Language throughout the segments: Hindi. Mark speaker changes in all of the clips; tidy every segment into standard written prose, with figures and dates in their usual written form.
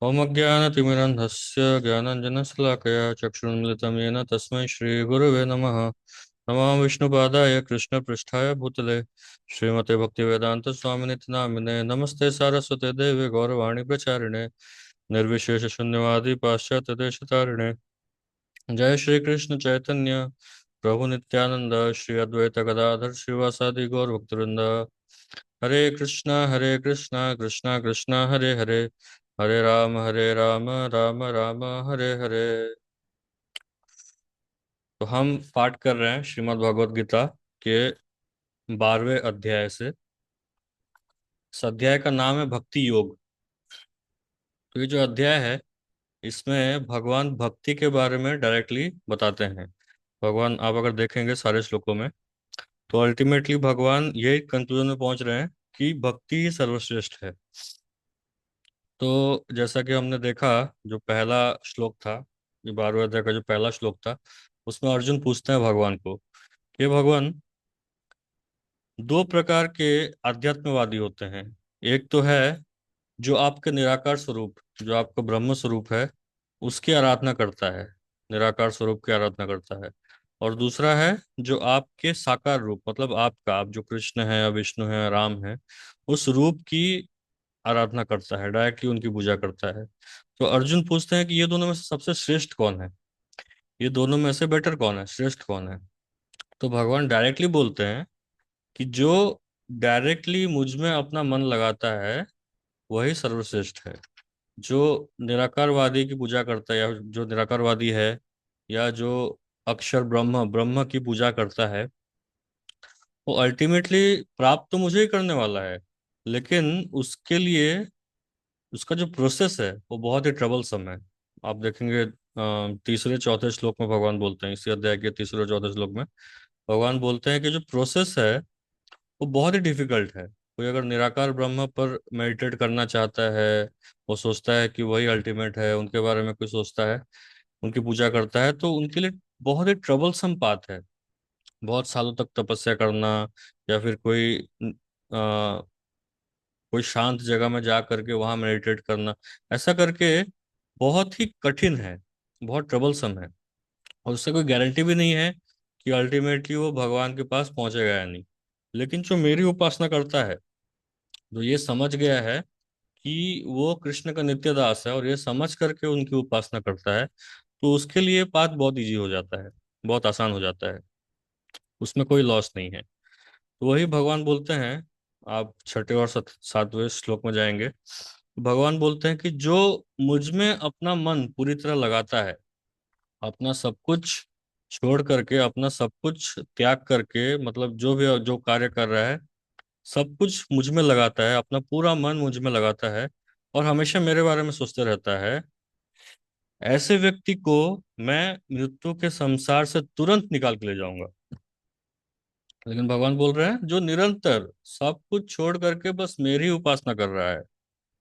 Speaker 1: ओमज्ञानतिमिरन्धस्य ज्ञानाञ्जनशलाकया चक्षुरुन्मिलितं येन तस्मै श्रीगुरवे नमः। नमः विष्णुपादाय कृष्णपृष्ठाय भूतले श्रीमते भक्तिवेदान्तस्वामिनिति नामिने नमस्ते सारस्वते देवे गौरवाणी प्रचारिणे निर्विशेषशून्यवादी पाश्चात्यदेशतारिणे जय श्री कृष्ण चैतन्य प्रभु नित्यानंद श्री अद्वैत गदाधर श्रीवासादि गौर भक्तवृंद हरे कृष्णा कृष्णा कृष्णा हरे हरे हरे राम राम राम हरे हरे। तो हम पाठ कर रहे हैं श्रीमद् भगवद गीता के 12वें अध्याय से। इस अध्याय का नाम है भक्ति योग। तो ये जो अध्याय है इसमें भगवान भक्ति के बारे में डायरेक्टली बताते हैं। भगवान आप अगर देखेंगे सारे श्लोकों में तो अल्टीमेटली भगवान यही कंक्लूजन में पहुंच रहे हैं कि भक्ति ही सर्वश्रेष्ठ है। तो जैसा कि हमने देखा जो पहला श्लोक था, जो 12वें अध्याय का जो पहला श्लोक था, उसमें अर्जुन पूछते हैं भगवान को कि भगवान, दो प्रकार के आध्यात्मवादी होते हैं। एक तो है जो आपके निराकार स्वरूप, जो आपका ब्रह्म स्वरूप है, उसकी आराधना करता है, निराकार स्वरूप की आराधना करता है। और दूसरा है जो आपके साकार रूप, मतलब आपका, आप जो कृष्ण है या विष्णु है या राम है, उस रूप की आराधना करता है, डायरेक्टली उनकी पूजा करता है। तो अर्जुन पूछते हैं कि ये दोनों में से सबसे श्रेष्ठ कौन है, ये दोनों में से बेटर कौन है, श्रेष्ठ कौन है। तो भगवान डायरेक्टली बोलते हैं कि जो डायरेक्टली मुझ में अपना मन लगाता है वही सर्वश्रेष्ठ है। जो निराकारवादी की पूजा करता है, या जो निराकारवादी है, या जो अक्षर ब्रह्म ब्रह्म की पूजा करता है, वो अल्टीमेटली प्राप्त तो मुझे ही करने वाला है, लेकिन उसके लिए उसका जो प्रोसेस है वो बहुत ही ट्रबलसम है। आप देखेंगे तीसरे चौथे श्लोक में भगवान बोलते हैं, इसी अध्याय के तीसरे और चौथे श्लोक में भगवान बोलते हैं कि जो प्रोसेस है वो बहुत ही डिफिकल्ट है। कोई अगर निराकार ब्रह्म पर मेडिटेट करना चाहता है, वो सोचता है कि वही अल्टीमेट है, उनके बारे में कोई सोचता है, उनकी पूजा करता है, तो उनके लिए बहुत ही ट्रबलसम पाथ है। बहुत सालों तक तपस्या करना, या फिर कोई शांत जगह में जा करके वहां मेडिटेट करना, ऐसा करके बहुत ही कठिन है, बहुत ट्रबलसम है। और उससे कोई गारंटी भी नहीं है कि अल्टीमेटली वो भगवान के पास पहुंचेगा या नहीं। लेकिन जो मेरी उपासना करता है, जो ये समझ गया है कि वो कृष्ण का नित्य दास है और ये समझ करके उनकी उपासना करता है, तो उसके लिए पाथ बहुत इजी हो जाता है, बहुत आसान हो जाता है, उसमें कोई लॉस नहीं है। तो वही भगवान बोलते हैं, आप छठे और सातवें श्लोक में जाएंगे, भगवान बोलते हैं कि जो मुझ में अपना मन पूरी तरह लगाता है, अपना सब कुछ छोड़ करके, अपना सब कुछ त्याग करके, मतलब जो भी जो कार्य कर रहा है सब कुछ मुझ में लगाता है, अपना पूरा मन मुझ में लगाता है और हमेशा मेरे बारे में सोचते रहता है, ऐसे व्यक्ति को मैं मृत्यु के संसार से तुरंत निकाल के ले जाऊंगा। लेकिन भगवान बोल रहे हैं जो निरंतर सब कुछ छोड़ करके बस मेरी उपासना कर रहा है,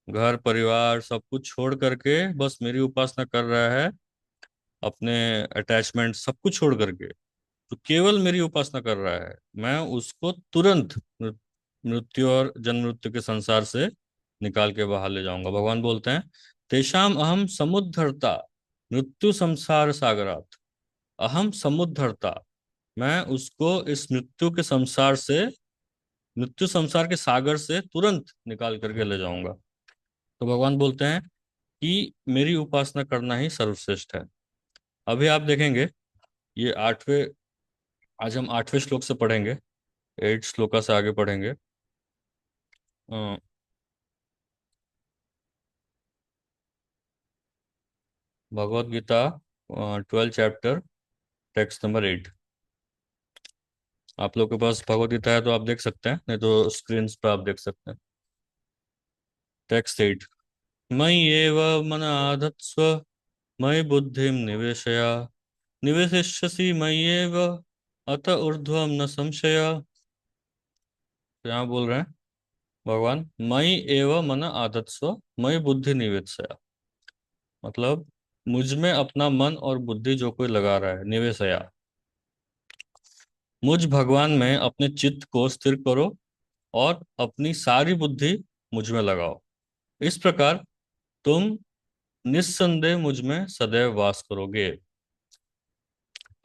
Speaker 1: घर परिवार सब कुछ छोड़ करके बस मेरी उपासना कर रहा है, अपने अटैचमेंट सब कुछ छोड़ करके तो केवल मेरी उपासना कर रहा है, मैं उसको तुरंत मृत्यु और जन्म मृत्यु के संसार से निकाल के बाहर ले जाऊंगा। भगवान बोलते हैं तेषाम अहम समुद्धरता मृत्यु संसार सागरात। अहम समुद्धरता, मैं उसको इस मृत्यु संसार के सागर से तुरंत निकाल करके ले जाऊंगा। तो भगवान बोलते हैं कि मेरी उपासना करना ही सर्वश्रेष्ठ है। अभी आप देखेंगे ये आठवें, आज हम आठवें श्लोक से पढ़ेंगे, एट श्लोका से आगे पढ़ेंगे। अ, Bhagavad Gita 12 chapter, text number 8। आप लोग के पास भगवत गीता है तो आप देख सकते हैं, नहीं तो स्क्रीन पे आप देख सकते हैं। टेक्स्ट 8। मयि एव मन आधत्स्व मयि बुद्धिम निवेशया निवेशिष्यसि मय्येव अत ऊर्ध्वं न संशय। तो यहाँ बोल रहे हैं भगवान, मयि एव मन आधत्स्व मयि बुद्धि निवेशया, मतलब मुझ में अपना मन और बुद्धि जो कोई लगा रहा है, निवेशया, मुझ भगवान में अपने चित्त को स्थिर करो और अपनी सारी बुद्धि मुझ में लगाओ। इस प्रकार तुम निस्संदेह मुझ में सदैव वास करोगे।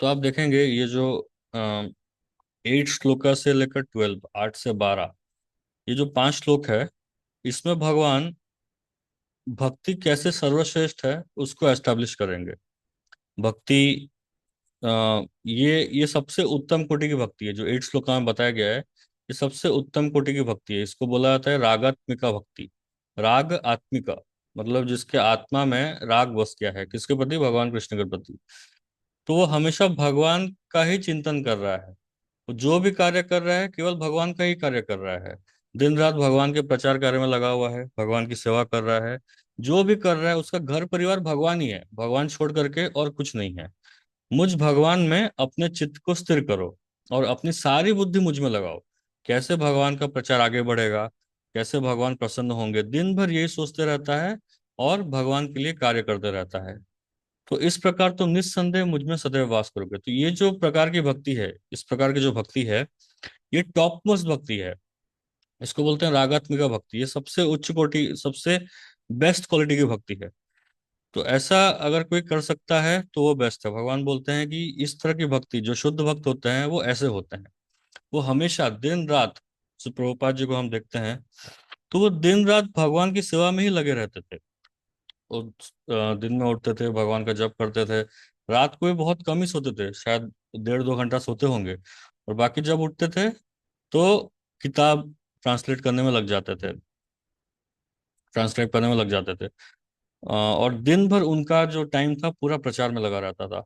Speaker 1: तो आप देखेंगे ये जो 8 श्लोका से लेकर 12, 8 से 12, ये जो 5 श्लोक है, इसमें भगवान भक्ति कैसे सर्वश्रेष्ठ है उसको एस्टेब्लिश करेंगे। भक्ति, ये सबसे उत्तम कोटि की भक्ति है जो 8 श्लोका में बताया गया है। ये सबसे उत्तम कोटि की भक्ति है। इसको बोला जाता है रागात्मिका भक्ति। राग आत्मिका मतलब जिसके आत्मा में राग बस गया है, किसके प्रति? भगवान कृष्ण के प्रति। तो वो हमेशा भगवान का ही चिंतन कर रहा है। वो जो भी कार्य कर रहा है केवल भगवान का ही कार्य कर रहा है। दिन रात भगवान के प्रचार कार्य में लगा हुआ है, भगवान की सेवा कर रहा है। जो भी कर रहा है उसका घर परिवार भगवान ही है, भगवान छोड़ करके और कुछ नहीं है। मुझ भगवान में अपने चित्त को स्थिर करो और अपनी सारी बुद्धि मुझ में लगाओ। कैसे भगवान का प्रचार आगे बढ़ेगा, कैसे भगवान प्रसन्न होंगे, दिन भर यही सोचते रहता है और भगवान के लिए कार्य करते रहता है। तो इस प्रकार तुम निस्संदेह मुझ में सदैव वास करोगे। तो ये जो प्रकार की भक्ति है, इस प्रकार की जो भक्ति है, ये टॉप मोस्ट भक्ति है। इसको बोलते हैं रागात्मिका भक्ति। ये सबसे उच्च कोटि, सबसे बेस्ट क्वालिटी की भक्ति है। तो ऐसा अगर कोई कर सकता है तो वो बेस्ट है। भगवान बोलते हैं कि इस तरह की भक्ति, जो शुद्ध भक्त होते हैं वो ऐसे होते हैं। वो हमेशा दिन रात, जो प्रभुपाद जी को हम देखते हैं, तो वो दिन रात भगवान की सेवा में ही लगे रहते थे। वो दिन में उठते थे, भगवान का जप करते थे। रात को भी बहुत कम ही सोते थे, शायद 1.5-2 घंटा सोते होंगे। और बाकी जब उठते थे तो किताब ट्रांसलेट करने में लग जाते थे, ट्रांसलेट करने में लग जाते थे। और दिन भर उनका जो टाइम था पूरा प्रचार में लगा रहता था।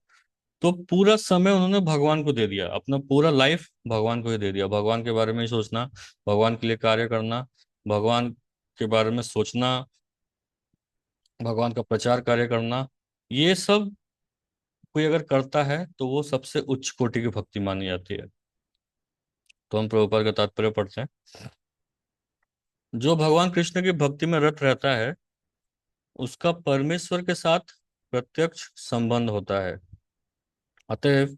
Speaker 1: तो पूरा समय उन्होंने भगवान को दे दिया, अपना पूरा लाइफ भगवान को ही दे दिया। भगवान के बारे में ही सोचना, भगवान के लिए कार्य करना, भगवान के बारे में सोचना, भगवान का प्रचार कार्य करना, ये सब कोई अगर करता है तो वो सबसे उच्च कोटि की भक्ति मानी जाती है। तो हम प्रभुपाद का तात्पर्य पढ़ते हैं। जो भगवान कृष्ण की भक्ति में रत रहता है उसका परमेश्वर के साथ प्रत्यक्ष संबंध होता है। अतएव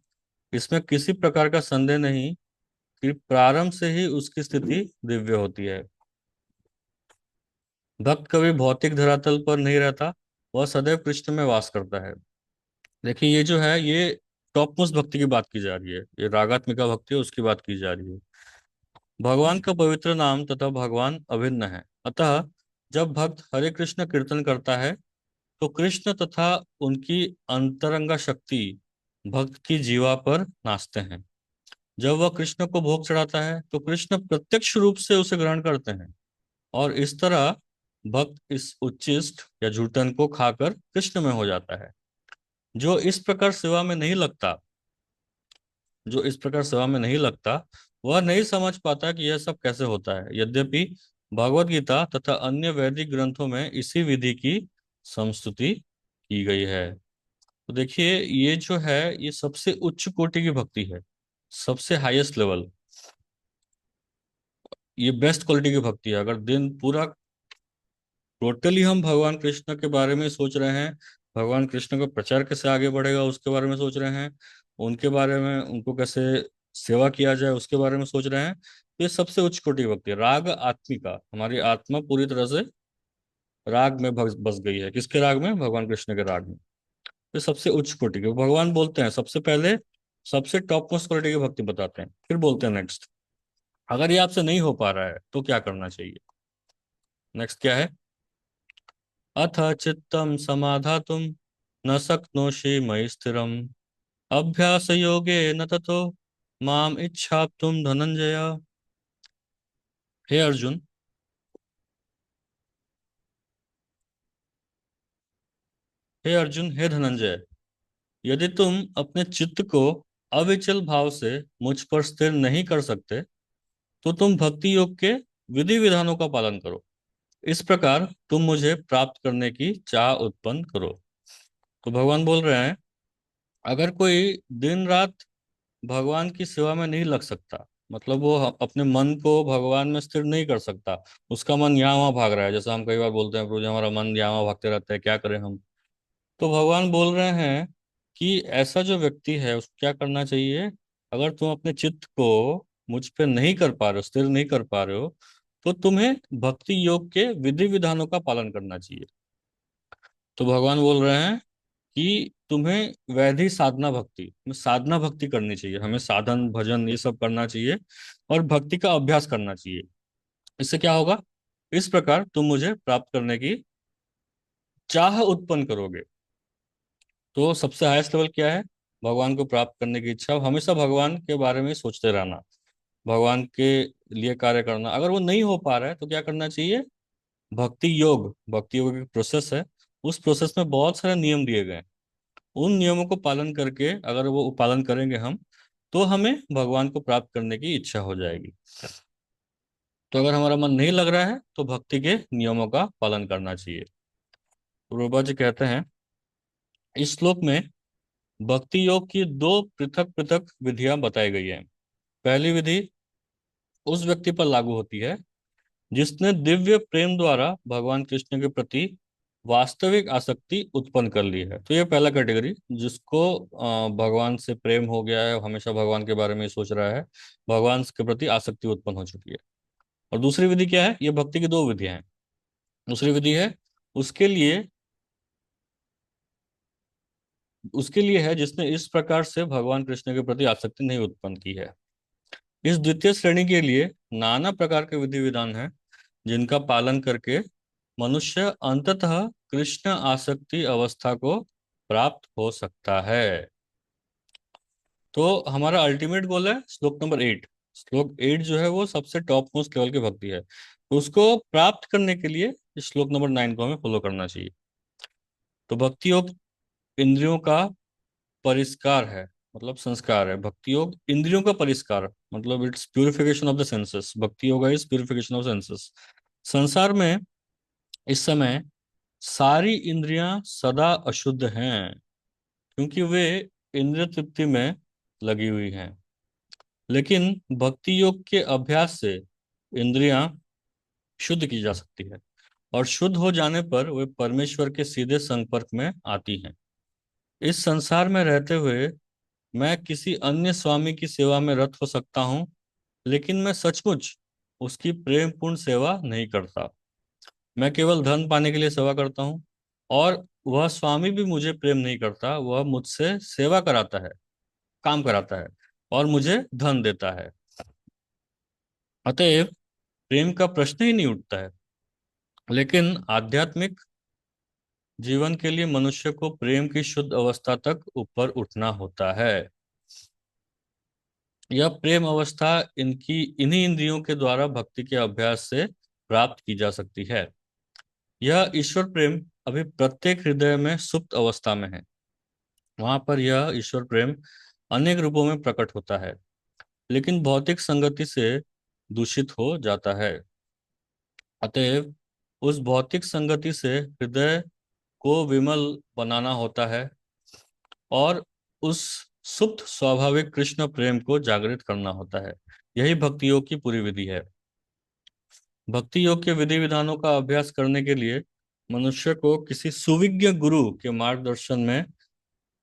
Speaker 1: इसमें किसी प्रकार का संदेह नहीं कि प्रारंभ से ही उसकी स्थिति दिव्य होती है। भक्त कभी भौतिक धरातल पर नहीं रहता, वह सदैव कृष्ण में वास करता है। देखिए ये जो है, ये टॉप मोस्ट भक्ति की बात की जा रही है, ये रागात्मिका भक्ति है उसकी बात की जा रही है। भगवान का पवित्र नाम तथा भगवान अभिन्न है। अतः जब भक्त हरे कृष्ण कीर्तन करता है तो कृष्ण तथा उनकी अंतरंगा शक्ति भक्त की जीवा पर नाचते हैं। जब वह कृष्ण को भोग चढ़ाता है तो कृष्ण प्रत्यक्ष रूप से उसे ग्रहण करते हैं और इस तरह भक्त इस उच्छिष्ट या झूठन को खाकर कृष्ण में हो जाता है। जो इस प्रकार सेवा में नहीं लगता, जो इस प्रकार सेवा में नहीं लगता, वह नहीं समझ पाता कि यह सब कैसे होता है। यद्यपि भगवत गीता तथा अन्य वैदिक ग्रंथों में इसी विधि की संस्तुति की गई है। तो देखिए ये जो है, ये सबसे उच्च कोटि की भक्ति है, सबसे हाईएस्ट लेवल। ये बेस्ट क्वालिटी की भक्ति है। अगर दिन पूरा टोटली हम भगवान कृष्ण के बारे में सोच रहे हैं, भगवान कृष्ण का प्रचार कैसे आगे बढ़ेगा उसके बारे में सोच रहे हैं, उनके बारे में, उनको कैसे सेवा किया जाए उसके बारे में सोच रहे हैं, तो ये सबसे उच्च कोटि की भक्ति है। राग आत्मिका, हमारी आत्मा पूरी तरह से राग में बस गई है। किसके राग में? भगवान कृष्ण के राग में। ये सबसे उच्च कोटि के भगवान बोलते हैं। सबसे पहले सबसे टॉप मोस्ट क्वालिटी की भक्ति बताते हैं, फिर बोलते हैं नेक्स्ट अगर ये आपसे नहीं हो पा रहा है तो क्या करना चाहिए। नेक्स्ट क्या है? अथ चित्तम समाधातुम न शक्नोषि मयि स्थिरम अभ्यास योगेन ततो माम इच्छाप्तुम धनंजय। हे अर्जुन, हे अर्जुन, हे धनंजय, यदि तुम अपने चित्त को अविचल भाव से मुझ पर स्थिर नहीं कर सकते तो तुम भक्ति योग के विधि विधानों का पालन करो। इस प्रकार तुम मुझे प्राप्त करने की चाह उत्पन्न करो। तो भगवान बोल रहे हैं, अगर कोई दिन रात भगवान की सेवा में नहीं लग सकता, मतलब वो अपने मन को भगवान में स्थिर नहीं कर सकता, उसका मन यहाँ वहां भाग रहा है, जैसा हम कई बार बोलते हैं, प्रभु जी हमारा मन यहाँ वहां भागते रहता है, क्या करें हम। तो भगवान बोल रहे हैं कि ऐसा जो व्यक्ति है उसको क्या करना चाहिए? अगर तुम अपने चित्त को मुझ पे नहीं कर पा रहे हो, स्थिर नहीं कर पा रहे हो, तो तुम्हें भक्ति योग के विधि विधानों का पालन करना चाहिए। तो भगवान बोल रहे हैं कि तुम्हें वैधि साधना भक्ति में साधना भक्ति करनी चाहिए, हमें साधन भजन ये सब करना चाहिए और भक्ति का अभ्यास करना चाहिए। इससे क्या होगा? इस प्रकार तुम मुझे प्राप्त करने की चाह उत्पन्न करोगे। तो सबसे हाईएस्ट लेवल क्या है? भगवान को प्राप्त करने की इच्छा, हमेशा भगवान के बारे में सोचते रहना, भगवान के लिए कार्य करना। अगर वो नहीं हो पा रहा है तो क्या करना चाहिए? भक्ति योग एक प्रोसेस है, उस प्रोसेस में बहुत सारे नियम दिए गए हैं। उन नियमों को पालन करके अगर वो पालन करेंगे हम, तो हमें भगवान को प्राप्त करने की इच्छा हो जाएगी। तो अगर हमारा मन नहीं लग रहा है तो भक्ति के नियमों का पालन करना चाहिए। रूबा जी कहते हैं इस श्लोक में भक्ति योग की दो पृथक पृथक विधियां बताई गई हैं। पहली विधि उस व्यक्ति पर लागू होती है जिसने दिव्य प्रेम द्वारा भगवान कृष्ण के प्रति वास्तविक आसक्ति उत्पन्न कर ली है। तो ये पहला कैटेगरी, जिसको भगवान से प्रेम हो गया है, हमेशा भगवान के बारे में ही सोच रहा है, भगवान के प्रति आसक्ति उत्पन्न हो चुकी है। और दूसरी विधि क्या है? ये भक्ति की दो विधियां हैं। दूसरी विधि है उसके लिए उसके लिए है जिसने इस प्रकार से भगवान कृष्ण के प्रति आसक्ति नहीं उत्पन्न की है। इस द्वितीय श्रेणी के लिए नाना प्रकार के विधि विधान हैं जिनका पालन करके मनुष्य अंततः कृष्ण आसक्ति अवस्था को प्राप्त हो सकता है। तो हमारा अल्टीमेट गोल है श्लोक नंबर 8। श्लोक 8 जो है वो सबसे टॉप मोस्ट लेवल की भक्ति है, तो उसको प्राप्त करने के लिए इस श्लोक नंबर 9 को हमें फॉलो करना चाहिए। तो भक्ति योग इंद्रियों का परिष्कार है, मतलब संस्कार है। भक्ति योग इंद्रियों का परिष्कार, मतलब it's purification of the senses. Bhakti yoga is purification of senses. संसार में इस समय सारी इंद्रियां सदा अशुद्ध हैं, क्योंकि वे इंद्रिय तृप्ति में लगी हुई हैं। लेकिन भक्ति योग के अभ्यास से इंद्रियां शुद्ध की जा सकती है, और शुद्ध हो जाने पर वे परमेश्वर के सीधे संपर्क में आती हैं। इस संसार में रहते हुए मैं किसी अन्य स्वामी की सेवा में रत हो सकता हूँ, लेकिन मैं सचमुच उसकी प्रेमपूर्ण सेवा नहीं करता। मैं केवल धन पाने के लिए सेवा करता हूँ, और वह स्वामी भी मुझे प्रेम नहीं करता। वह मुझसे सेवा कराता है, काम कराता है, और मुझे धन देता है। अतएव प्रेम का प्रश्न ही नहीं उठता है। लेकिन आध्यात्मिक जीवन के लिए मनुष्य को प्रेम की शुद्ध अवस्था तक ऊपर उठना होता है। यह प्रेम अवस्था इन्हीं इंद्रियों के द्वारा भक्ति के अभ्यास से प्राप्त की जा सकती है। यह ईश्वर प्रेम अभी प्रत्येक हृदय में सुप्त अवस्था में है। वहां पर यह ईश्वर प्रेम अनेक रूपों में प्रकट होता है, लेकिन भौतिक संगति से दूषित हो जाता है। अतएव उस भौतिक संगति से हृदय को विमल बनाना होता है, और उस सुप्त स्वाभाविक कृष्ण प्रेम को जागृत करना होता है। यही भक्ति योग की पूरी विधि है। भक्ति योग के विधि विधानों का अभ्यास करने के लिए मनुष्य को किसी सुविज्ञ गुरु के मार्गदर्शन में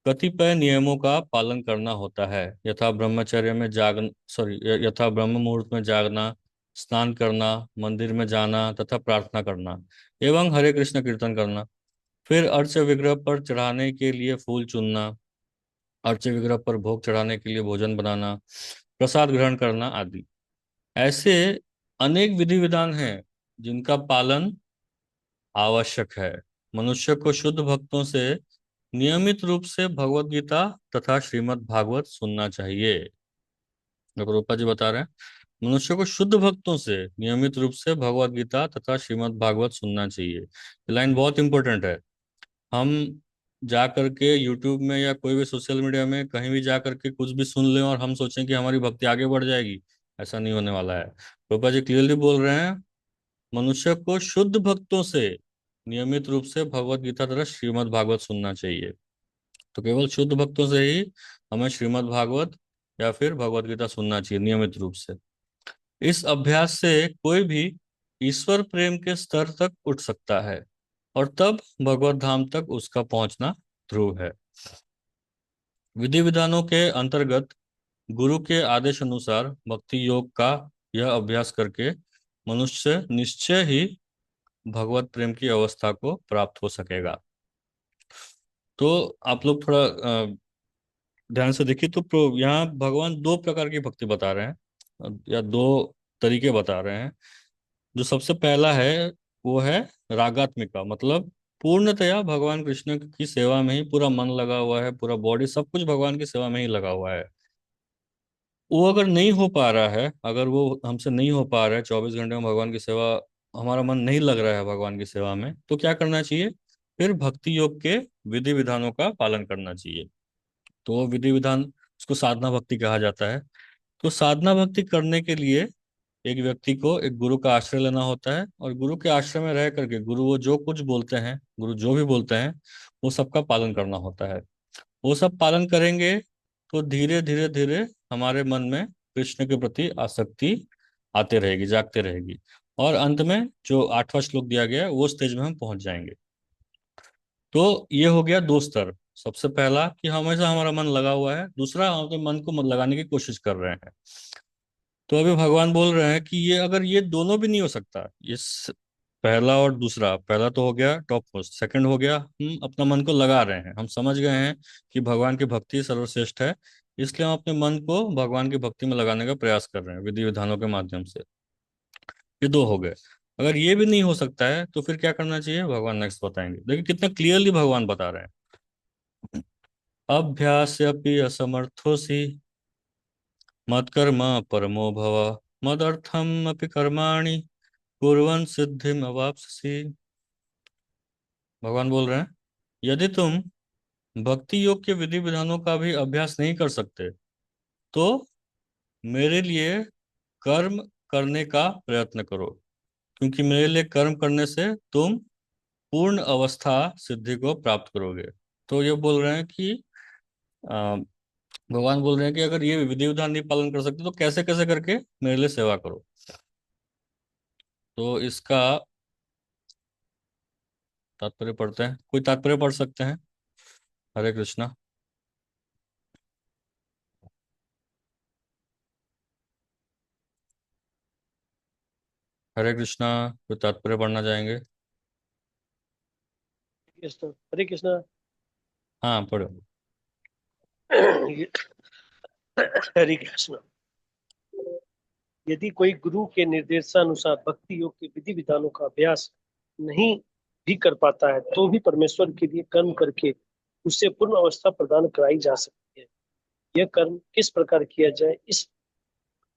Speaker 1: कतिपय नियमों का पालन करना होता है। यथा ब्रह्म मुहूर्त में जागना, स्नान करना, मंदिर में जाना तथा प्रार्थना करना, एवं हरे कृष्ण कीर्तन करना। फिर अर्च विग्रह पर चढ़ाने के लिए फूल चुनना, अर्च विग्रह पर भोग चढ़ाने के लिए भोजन बनाना, प्रसाद ग्रहण करना आदि। ऐसे अनेक विधि विधान हैं जिनका पालन आवश्यक है। मनुष्य को शुद्ध भक्तों से नियमित रूप से भगवत गीता तथा श्रीमद् भागवत सुनना चाहिए। डॉक्टर रूपा जी बता रहे हैं मनुष्य को शुद्ध भक्तों से नियमित रूप से भगवत गीता तथा श्रीमद् भागवत सुनना चाहिए। ये लाइन बहुत इंपॉर्टेंट है। हम जा करके यूट्यूब में या कोई भी सोशल मीडिया में कहीं भी जा करके कुछ भी सुन लें और हम सोचें कि हमारी भक्ति आगे बढ़ जाएगी, ऐसा नहीं होने वाला है। रूपा जी क्लियरली बोल रहे हैं मनुष्य को शुद्ध भक्तों से नियमित रूप से भगवत गीता तथा श्रीमद् भागवत सुनना चाहिए। तो केवल शुद्ध भक्तों से ही हमें श्रीमद् भागवत या फिर भगवत गीता सुनना चाहिए नियमित रूप से। इस अभ्यास से कोई भी ईश्वर प्रेम के स्तर तक उठ सकता है, और तब भगवत धाम तक उसका पहुंचना ध्रुव है। विधि विधानों के अंतर्गत गुरु के आदेश अनुसार भक्ति योग का यह अभ्यास करके मनुष्य निश्चय ही भगवत प्रेम की अवस्था को प्राप्त हो सकेगा। तो आप लोग थोड़ा ध्यान से देखिए, तो यहाँ भगवान दो प्रकार की भक्ति बता रहे हैं, या दो तरीके बता रहे हैं। जो सबसे पहला है वो है रागात्मिका, मतलब पूर्णतया भगवान कृष्ण की सेवा में ही पूरा मन लगा हुआ है, पूरा बॉडी सब कुछ भगवान की सेवा में ही लगा हुआ है। वो अगर नहीं हो पा रहा है, अगर वो हमसे नहीं हो पा रहा है 24 घंटे में भगवान की सेवा, हमारा मन नहीं लग रहा है भगवान की सेवा में, तो क्या करना चाहिए? फिर भक्ति योग के विधि विधानों का पालन करना चाहिए। तो वो विधि विधान, उसको साधना भक्ति कहा जाता है। तो साधना भक्ति करने के लिए एक व्यक्ति को एक गुरु का आश्रय लेना होता है, और गुरु के आश्रय में रह करके गुरु वो जो कुछ बोलते हैं, गुरु जो भी बोलते हैं, वो सबका पालन करना होता है। वो सब पालन करेंगे तो धीरे धीरे धीरे हमारे मन में कृष्ण के प्रति आसक्ति आते रहेगी, जागते रहेगी, और अंत में जो 8वां श्लोक दिया गया है वो स्टेज में हम पहुंच जाएंगे। तो ये हो गया दो स्तर। सबसे पहला कि हमेशा हमारा मन लगा हुआ है, दूसरा हम अपने मन को लगाने की कोशिश कर रहे हैं। तो अभी भगवान बोल रहे हैं कि ये अगर ये दोनों भी नहीं हो सकता, पहला और दूसरा, पहला तो हो गया टॉप मोस्ट, सेकंड हो गया हम अपना मन को लगा रहे हैं, हम समझ गए हैं कि भगवान की भक्ति सर्वश्रेष्ठ है, इसलिए हम अपने मन को भगवान की भक्ति में लगाने का प्रयास कर रहे हैं विधि विधानों के माध्यम से। ये दो हो गए। अगर ये भी नहीं हो सकता है तो फिर क्या करना चाहिए, भगवान नेक्स्ट बताएंगे। देखिए कितना क्लियरली भगवान बता रहे हैं। अभ्यास्यपि असमर्थोसि मत्कर्म परमो भव, मदर्थम अपि कर्माणि कुर्वन् सिद्धिम अवाप्स्यसि। भगवान बोल रहे हैं, यदि तुम भक्ति योग के विधि विधानों का भी अभ्यास नहीं कर सकते, तो मेरे लिए कर्म करने का प्रयत्न करो, क्योंकि मेरे लिए कर्म करने से तुम पूर्ण अवस्था सिद्धि को प्राप्त करोगे। तो ये बोल रहे हैं कि भगवान बोल रहे हैं कि अगर ये विधि विधान नहीं पालन कर सकते तो कैसे कैसे करके मेरे लिए सेवा करो। तो इसका तात्पर्य पढ़ते हैं, कोई तात्पर्य पढ़ सकते हैं? हरे कृष्णा। हरे कृष्णा, कोई तात्पर्य पढ़ना चाहेंगे?
Speaker 2: कृष्ण, हरे कृष्ण।
Speaker 1: हाँ पढ़ो।
Speaker 2: हरे कृष्ण। यदि कोई गुरु के निर्देशानुसार भक्ति योग के विधि विधानों का अभ्यास नहीं भी कर पाता है, तो भी परमेश्वर के लिए कर्म करके उससे पूर्ण अवस्था प्रदान कराई जा सकती है। यह कर्म किस प्रकार किया जाए,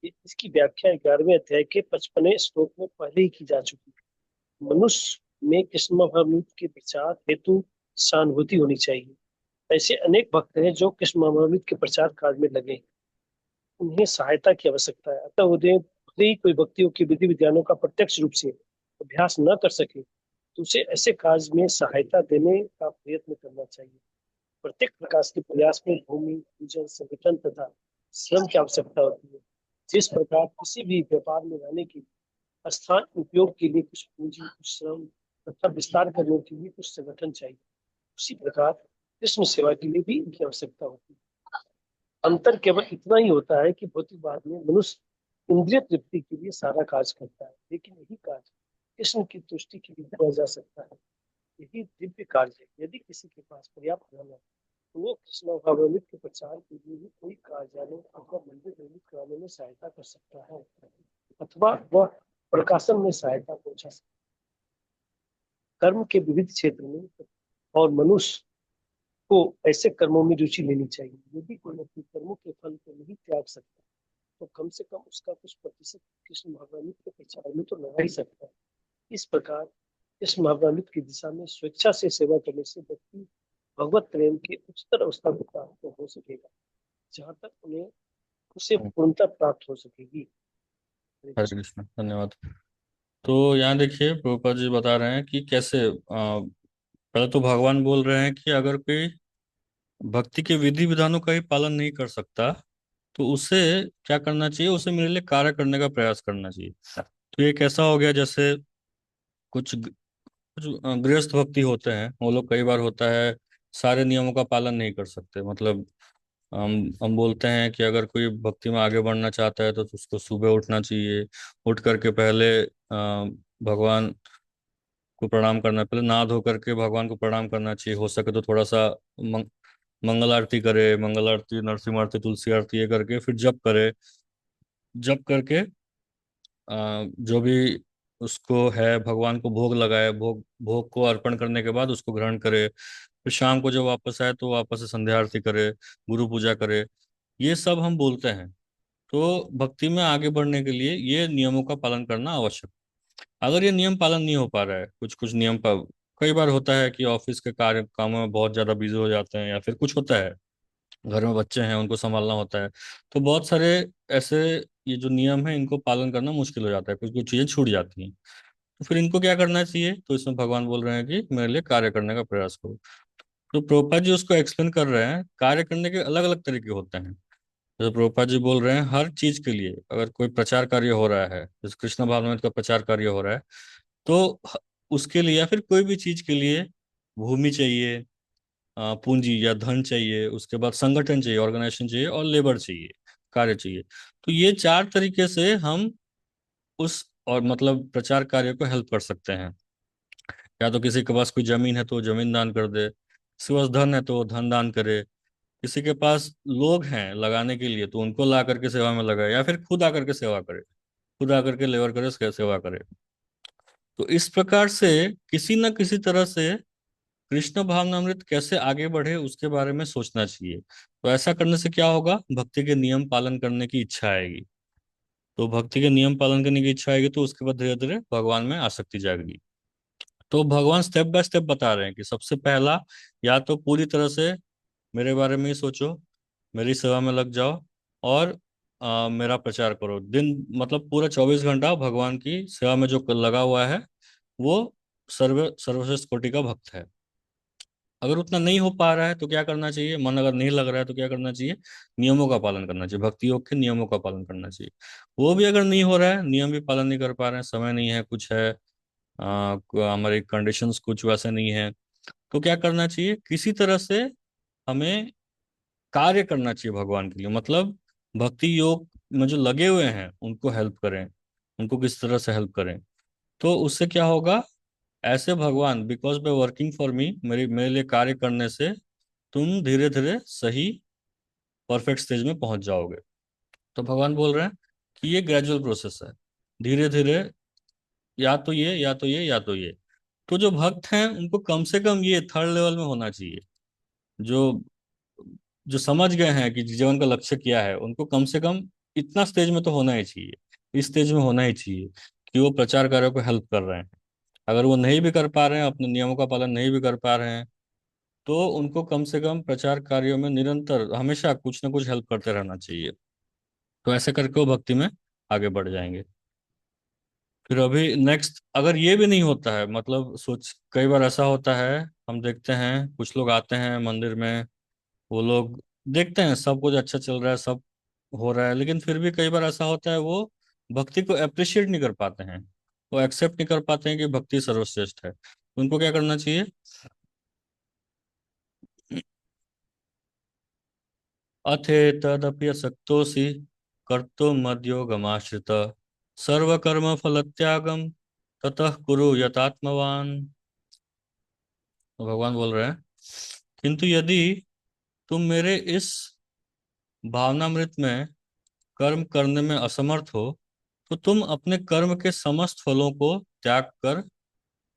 Speaker 2: इसकी व्याख्या 11वें अध्याय के 55वें श्लोक में पहले ही की जा चुकी है। मनुष्य में कृष्ण भक्ति के प्रचार हेतु सहानुभूति होनी चाहिए। ऐसे अनेक भक्त हैं जो कृष्ण भक्ति के प्रचार कार्य में लगे हैं। उन्हें सहायता की आवश्यकता है, अतः उन्हें भले ही कोई व्यक्तियों की विधि विधानों का प्रत्यक्ष रूप से अभ्यास न कर सके, तो उसे ऐसे कार्य में सहायता देने का प्रयत्न करना चाहिए। प्रत्येक प्रकार के प्रयास में भूमि पूजन संगठन तथा श्रम की आवश्यकता होती है। जिस प्रकार किसी भी व्यापार में रहने के स्थान उपयोग के लिए कुछ पूंजी, कुछ श्रम तथा विस्तार करने के लिए कुछ संगठन चाहिए, उसी प्रकार कृष्ण सेवा के लिए भी इनकी आवश्यकता होती है। अंतर केवल इतना ही होता है कि भौतिकवाद में मनुष्य इंद्रिय तृप्ति के लिए सारा कार्य करता है, लेकिन यही कार्य कृष्ण की तुष्टि के लिए किया जा सकता है। यही दिव्य कार्य है। यदि किसी के पास पर्याप्त धन है, तो वो कृष्ण भावनामृत के प्रचार के लिए भी कोई कार्यालय अथवा मंदिर निर्मित कराने में सहायता कर सकता है, अथवा वह प्रकाशन में सहायता पहुंचा सकता है। कर्म के विविध क्षेत्र में और मनुष्य को ऐसे कर्मों में रुचि लेनी चाहिए। यदि कोई अपने कर्मों के फल को नहीं त्याग सकता, तो कम से कम उसका कुछ प्रतिशत कृष्ण भगवान के प्रचार में तो लगा ही सकता है। इस प्रकार कृष्ण भगवान की दिशा में स्वेच्छा से सेवा करने से व्यक्ति भगवत प्रेम की उच्चतर अवस्था को प्राप्त हो सकेगा, जहाँ तक उन्हें उसे पूर्णता प्राप्त हो सकेगी।
Speaker 1: हरे कृष्ण, धन्यवाद। तो यहाँ देखिए प्रभुपाद जी बता रहे हैं कि कैसे पहले तो भगवान बोल रहे हैं कि अगर कोई भक्ति के विधि विधानों का ही पालन नहीं कर सकता, तो उसे क्या करना चाहिए, उसे मेरे लिए कार्य करने का प्रयास करना चाहिए। तो ये कैसा हो गया, जैसे कुछ गृहस्थ भक्ति होते हैं, वो लोग कई बार होता है सारे नियमों का पालन नहीं कर सकते। मतलब हम बोलते हैं कि अगर कोई भक्ति में आगे बढ़ना चाहता है तो उसको सुबह उठना चाहिए, उठ करके पहले भगवान को प्रणाम करना, पहले नहा धो करके भगवान को प्रणाम करना चाहिए। हो सके तो थोड़ा सा मंगल आरती करे, मंगल आरती, नरसिंह आरती, तुलसी आरती, ये करके फिर जप करे। जप करके जो भी उसको है भगवान को भोग लगाए, भोग भोग को अर्पण करने के बाद उसको ग्रहण करे। फिर शाम को जब वापस आए तो वापस से संध्या आरती करे, गुरु पूजा करे। ये सब हम बोलते हैं। तो भक्ति में आगे बढ़ने के लिए ये नियमों का पालन करना आवश्यक। अगर ये नियम पालन नहीं हो पा रहा है, कुछ कुछ नियम पर, कई बार होता है कि ऑफिस के कार्य कामों में बहुत ज्यादा बिजी हो जाते हैं, या फिर कुछ होता है, घर में बच्चे हैं उनको संभालना होता है, तो बहुत सारे ऐसे ये जो नियम है इनको पालन करना मुश्किल हो जाता है, कुछ कुछ चीजें छूट जाती हैं। तो फिर इनको क्या करना चाहिए? तो इसमें भगवान बोल रहे हैं कि मेरे लिए कार्य करने का प्रयास करो। तो प्रभुपाद जी उसको एक्सप्लेन कर रहे हैं, कार्य करने के अलग अलग तरीके होते हैं। जैसे प्रभुपाद जी बोल रहे हैं, हर चीज के लिए अगर कोई प्रचार कार्य हो रहा है, जैसे कृष्ण भावनामृत का प्रचार कार्य हो रहा है, तो उसके लिए या फिर कोई भी चीज के लिए भूमि चाहिए, पूंजी या धन चाहिए, उसके बाद संगठन चाहिए, ऑर्गेनाइजेशन चाहिए, और लेबर चाहिए, कार्य चाहिए। तो ये चार तरीके से हम उस और मतलब प्रचार कार्य को हेल्प कर सकते हैं। या तो किसी के पास कोई जमीन है तो वो जमीन दान कर दे, किसी के पास धन है तो वो धन दान करे, किसी के पास लोग हैं लगाने के लिए तो उनको ला करके सेवा में लगाए, या फिर खुद आकर के सेवा करे, खुद आकर के लेबर करे, उसके सेवा करे। तो इस प्रकार से किसी न किसी तरह से कृष्ण भावनामृत कैसे आगे बढ़े उसके बारे में सोचना चाहिए। तो ऐसा करने से क्या होगा? भक्ति के नियम पालन करने की इच्छा आएगी। तो भक्ति के नियम पालन करने की इच्छा आएगी तो उसके बाद धीरे धीरे भगवान में आसक्ति जाएगी। तो भगवान स्टेप बाय स्टेप बता रहे हैं कि सबसे पहला, या तो पूरी तरह से मेरे बारे में ही सोचो, मेरी सेवा में लग जाओ, और मेरा प्रचार करो। दिन मतलब पूरा 24 घंटा भगवान की सेवा में जो लगा हुआ है वो सर्वश्रेष्ठ कोटि का भक्त है। अगर उतना नहीं हो पा रहा है तो क्या करना चाहिए? मन अगर नहीं लग रहा है तो क्या करना चाहिए? नियमों का पालन करना चाहिए, भक्ति योग के नियमों का पालन करना चाहिए। वो भी अगर नहीं हो रहा है, नियम भी पालन नहीं कर पा रहे हैं, समय नहीं है, कुछ है, हमारे कंडीशंस कुछ वैसे नहीं है, तो क्या करना चाहिए? किसी तरह से हमें कार्य करना चाहिए भगवान के लिए। मतलब भक्ति योग में जो लगे हुए हैं उनको हेल्प करें, उनको किस तरह से हेल्प करें। तो उससे क्या होगा? ऐसे भगवान, because by working for me, मेरे मेरे लिए कार्य करने से तुम धीरे धीरे सही परफेक्ट स्टेज में पहुंच जाओगे। तो भगवान बोल रहे हैं कि ये ग्रेजुअल प्रोसेस है, धीरे धीरे, या तो ये या तो ये या तो ये। तो जो भक्त हैं उनको कम से कम ये थर्ड लेवल में होना चाहिए। जो जो समझ गए हैं कि जीवन का लक्ष्य क्या है, उनको कम से कम इतना स्टेज में तो होना ही चाहिए, इस स्टेज में होना ही चाहिए कि वो प्रचार कार्यों को हेल्प कर रहे हैं। अगर वो नहीं भी कर पा रहे हैं, अपने नियमों का पालन नहीं भी कर पा रहे हैं, तो उनको कम से कम प्रचार कार्यों में निरंतर हमेशा कुछ ना कुछ हेल्प करते रहना चाहिए। तो ऐसे करके वो भक्ति में आगे बढ़ जाएंगे। फिर अभी नेक्स्ट, अगर ये भी नहीं होता है, मतलब सोच, कई बार ऐसा होता है, हम देखते हैं कुछ लोग आते हैं मंदिर में, वो लोग देखते हैं सब कुछ अच्छा चल रहा है, सब हो रहा है, लेकिन फिर भी कई बार ऐसा होता है वो भक्ति को अप्रिशिएट नहीं कर पाते हैं, वो एक्सेप्ट नहीं कर पाते हैं कि भक्ति सर्वश्रेष्ठ है। तो उनको क्या करना चाहिए? अथेतदप्यसक्तोऽसि कर्तुमद्योगमाश्रित सर्वकर्म फलत्यागम ततः कुरु यतात्मवान। तो भगवान बोल रहे हैं, किंतु यदि तुम मेरे इस भावनामृत में कर्म करने में असमर्थ हो, तो तुम अपने कर्म के समस्त फलों को त्याग कर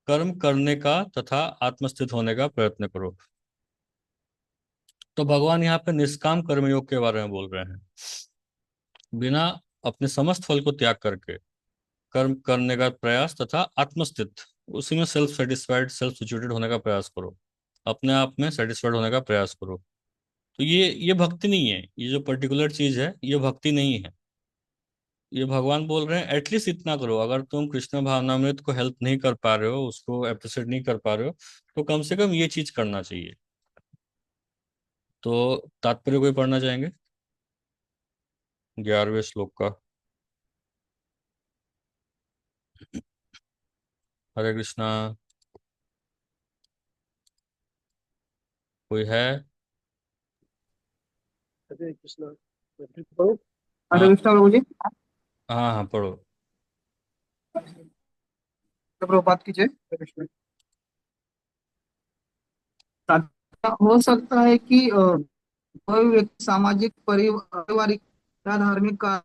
Speaker 1: कर्म करने का तथा आत्मस्थित होने का प्रयत्न करो। तो भगवान यहाँ पे निष्काम कर्मयोग के बारे में बोल रहे हैं। बिना अपने समस्त फल को त्याग करके कर्म करने का प्रयास तथा आत्मस्थित, उसी में सेल्फ सेटिस्फाइड, सेल्फ सिचुएटेड होने का प्रयास करो, अपने आप में सेटिस्फाइड होने का प्रयास करो। तो ये भक्ति नहीं है, ये जो पर्टिकुलर चीज है ये भक्ति नहीं है। ये भगवान बोल रहे हैं एटलीस्ट इतना करो। अगर तुम कृष्ण भावनामृत को हेल्प नहीं कर पा रहे हो, उसको अप्रिशिएट नहीं कर पा रहे हो, तो कम से कम ये चीज करना चाहिए। तो तात्पर्य कोई पढ़ना चाहेंगे 11वें श्लोक का? हरे कृष्णा। कोई है?
Speaker 2: हरे कृष्णा। मैं फिर पढ़ूं?
Speaker 3: हरे
Speaker 1: हाँ
Speaker 3: कृष्णा प्रभु जी।
Speaker 1: हाँ हाँ, पढ़ो।
Speaker 3: प्रभुपाद की जय। हरे कृष्ण। साधना हो सकता है कि कोई व्यक्ति सामाजिक पारिवारिक या धार्मिक का।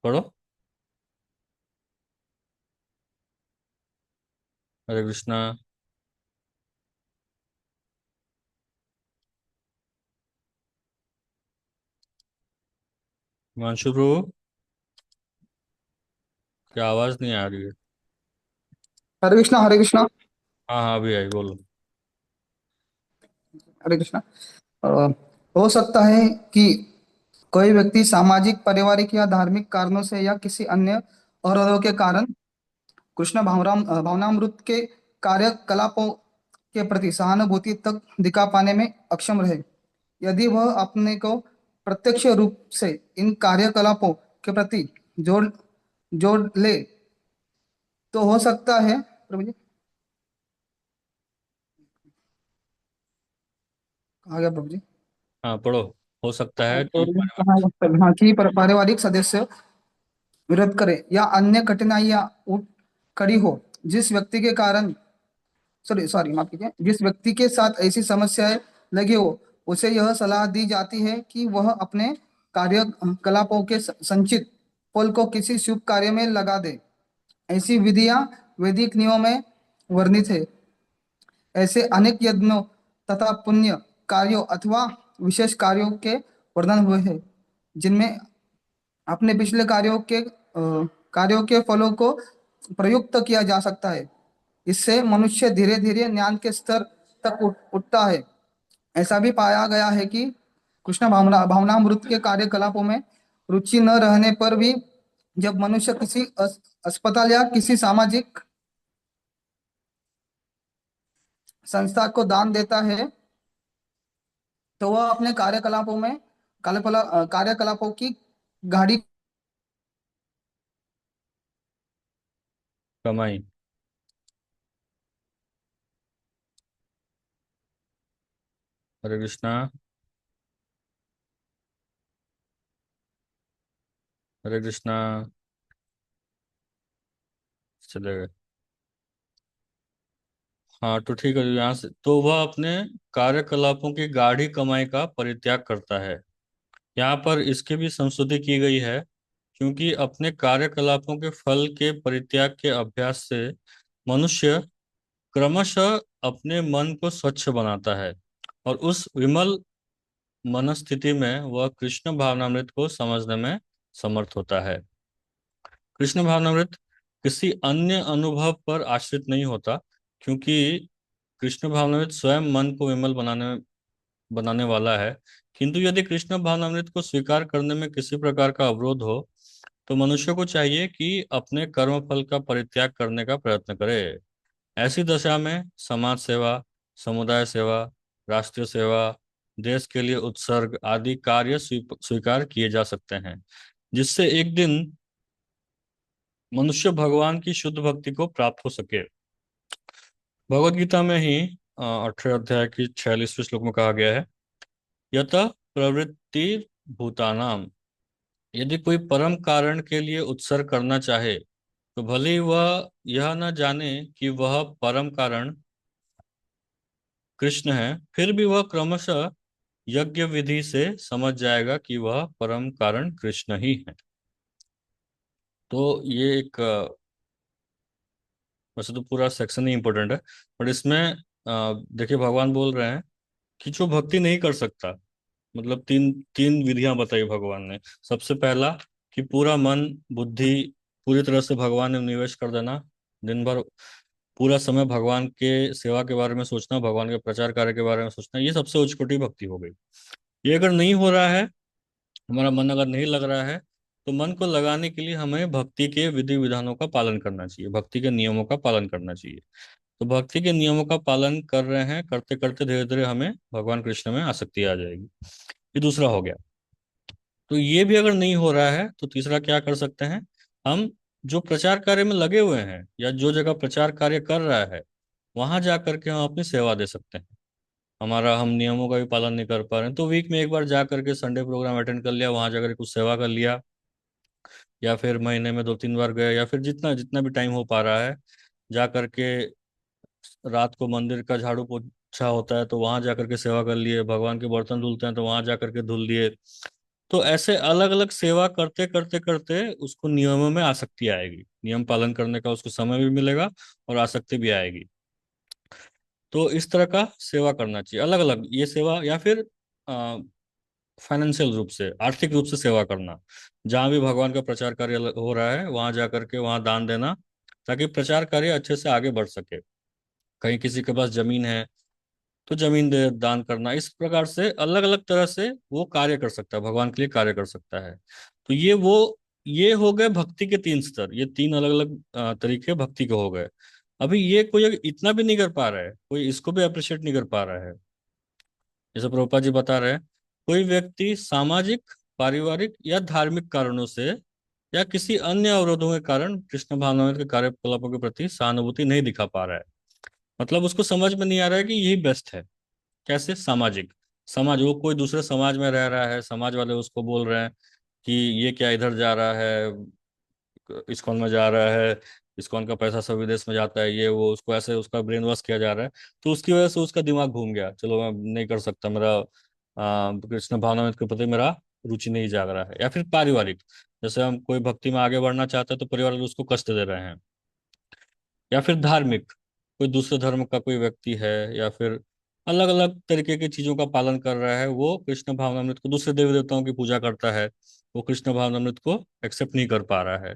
Speaker 1: पढ़ो। हरे कृष्णा। हिमांशु प्रभु, क्या आवाज नहीं आ रही है?
Speaker 3: हरे कृष्णा, हरे कृष्णा।
Speaker 1: हाँ हाँ, अभी आई, बोलो।
Speaker 3: हरे कृष्णा। अ, हो सकता है कि कोई व्यक्ति सामाजिक पारिवारिक या धार्मिक कारणों से या किसी अन्य अवरोधों के कारण कृष्ण भावनामृत के कार्यकलापों के प्रति सहानुभूति तक दिखा पाने में अक्षम रहे। यदि वह अपने को प्रत्यक्ष रूप से इन कार्यकलापों के प्रति जोड़ जोड़ ले तो हो सकता है। प्रभु जी, कहा गया प्रभु जी।
Speaker 1: हाँ पढ़ो। हो सकता है
Speaker 3: तो
Speaker 1: कि
Speaker 3: हाँ कि पारिवारिक सदस्य विरोध करे या अन्य कठिनाइयां उठ खड़ी हो जिस व्यक्ति के कारण, सॉरी सॉरी माफ कीजिए, जिस व्यक्ति के साथ ऐसी समस्याएं लगी हो उसे यह सलाह दी जाती है कि वह अपने कार्यकलापों के संचित फल को किसी शुभ कार्य में लगा दे। ऐसी विधियां वैदिक नियमों में वर्णित है। ऐसे अनेक यज्ञों तथा पुण्य कार्यों अथवा विशेष कार्यों के वर्णन हुए हैं जिनमें अपने पिछले कार्यों के फलों को प्रयुक्त किया जा सकता है। इससे मनुष्य धीरे धीरे ज्ञान के स्तर तक उठता है। ऐसा भी पाया गया है कि कृष्ण भावनामृत के कार्यकलापों में रुचि न रहने पर भी जब मनुष्य किसी अस्पताल या किसी सामाजिक संस्था को दान देता है तो वह अपने कार्यकलापों की गाड़ी।
Speaker 1: कमाई। हरे कृष्णा। हरे कृष्णा। चले गए। हाँ तो ठीक है, यहाँ से तो वह अपने कार्यकलापों की गाढ़ी कमाई का परित्याग करता है। यहाँ पर इसकी भी संशोधि की गई है, क्योंकि अपने कार्यकलापों के फल के परित्याग के अभ्यास से मनुष्य क्रमशः अपने मन को स्वच्छ बनाता है, और उस विमल मनस्थिति में वह कृष्ण भावनामृत को समझने में समर्थ होता है। कृष्ण भावनामृत किसी अन्य अनुभव पर आश्रित नहीं होता, क्योंकि कृष्ण भावनामृत स्वयं मन को विमल बनाने वाला है। किंतु यदि कृष्ण भावनामृत को स्वीकार करने में किसी प्रकार का अवरोध हो, तो मनुष्य को चाहिए कि अपने कर्म फल का परित्याग करने का प्रयत्न करे। ऐसी दशा में समाज सेवा, समुदाय सेवा, राष्ट्रीय सेवा, देश के लिए उत्सर्ग आदि कार्य स्वीकार किए जा सकते हैं, जिससे एक दिन मनुष्य भगवान की शुद्ध भक्ति को प्राप्त हो सके। भगवत गीता में ही 18 अध्याय की 46वें श्लोक में कहा गया है, यत प्रवृत्ति भूतानाम। यदि कोई परम कारण के लिए उत्सर्ग करना चाहे तो भले ही वह यह न जाने कि वह परम कारण कृष्ण है, फिर भी वह क्रमशः यज्ञ विधि से समझ जाएगा कि वह परम कारण कृष्ण ही है। तो ये एक वैसे तो पूरा सेक्शन ही इंपॉर्टेंट है, पर इसमें देखिए भगवान बोल रहे हैं कि जो भक्ति नहीं कर सकता, मतलब तीन तीन विधियां बताई भगवान ने। सबसे पहला कि पूरा मन बुद्धि पूरी तरह से भगवान में निवेश कर देना, दिन भर पूरा समय भगवान के सेवा के बारे में सोचना, भगवान के प्रचार कार्य के बारे में सोचना, ये सबसे उच्च कोटि भक्ति हो गई। ये अगर नहीं हो रहा है, हमारा मन अगर नहीं लग रहा है, तो मन को लगाने के लिए हमें भक्ति के विधि विधानों का पालन करना चाहिए, भक्ति के नियमों का पालन करना चाहिए। तो भक्ति के नियमों का पालन कर रहे हैं, करते करते धीरे धीरे हमें भगवान कृष्ण में आसक्ति आ जाएगी। ये दूसरा हो गया। तो ये भी अगर नहीं हो रहा है तो तीसरा क्या कर सकते हैं हम? जो प्रचार कार्य में लगे हुए हैं या जो जगह प्रचार कार्य कर रहा है, वहां जा करके हम अपनी सेवा दे सकते हैं। हमारा हम नियमों का भी पालन नहीं कर पा रहे हैं, तो वीक में एक बार जा करके संडे प्रोग्राम अटेंड कर लिया, वहां जाकर कुछ सेवा कर लिया, या फिर महीने में 2-3 बार गए, या फिर जितना जितना भी टाइम हो पा रहा है, जा करके रात को मंदिर का झाड़ू पोछा होता है तो वहां जा करके सेवा कर लिए, भगवान के बर्तन धुलते हैं तो वहां जा करके धुल लिए। तो ऐसे अलग अलग सेवा करते करते करते उसको नियमों में आसक्ति आएगी, नियम पालन करने का उसको समय भी मिलेगा और आसक्ति भी आएगी। तो इस तरह का सेवा करना चाहिए, अलग अलग ये सेवा, या फिर फाइनेंशियल रूप से, आर्थिक रूप से सेवा करना। जहां भी भगवान का प्रचार कार्य हो रहा है वहां जा करके वहां दान देना, ताकि प्रचार कार्य अच्छे से आगे बढ़ सके। कहीं किसी के पास जमीन है तो जमीन दे दान करना, इस प्रकार से अलग अलग तरह से वो कार्य कर सकता है, भगवान के लिए कार्य कर सकता है। तो ये हो गए भक्ति के 3 स्तर, ये 3 अलग अलग तरीके भक्ति के हो गए। अभी ये कोई अगर इतना भी नहीं कर पा रहा है, कोई इसको भी अप्रिशिएट नहीं कर पा रहा है, जैसे प्रभुपाद जी बता रहे हैं, कोई व्यक्ति सामाजिक, पारिवारिक या धार्मिक कारणों से या किसी अन्य अवरोधों के कारण कृष्ण भावनामृत के कार्यकलापों के प्रति सहानुभूति नहीं दिखा पा रहा है। मतलब उसको समझ में नहीं आ रहा है कि यही बेस्ट है। कैसे? सामाजिक, समाज, वो कोई दूसरे समाज में रह रहा है, समाज वाले उसको बोल रहे हैं कि ये क्या इधर जा रहा है, इस्कॉन में जा रहा है, इस्कॉन का पैसा सब विदेश में जाता है, ये वो, उसको ऐसे उसका ब्रेन वॉश किया जा रहा है। तो उसकी वजह से उसका दिमाग घूम गया, चलो मैं नहीं कर सकता, मेरा कृष्ण भावनामृत के प्रति मेरा रुचि नहीं जाग रहा है। या फिर पारिवारिक, जैसे हम कोई भक्ति में आगे बढ़ना चाहते हैं तो परिवार वाले उसको कष्ट दे रहे हैं। या फिर धार्मिक, कोई दूसरे धर्म का कोई व्यक्ति है, या फिर अलग अलग तरीके की चीजों का पालन कर रहा है, वो कृष्ण भावनामृत को, दूसरे देवी देवताओं की पूजा करता है, वो कृष्ण भावनामृत को एक्सेप्ट नहीं कर पा रहा है।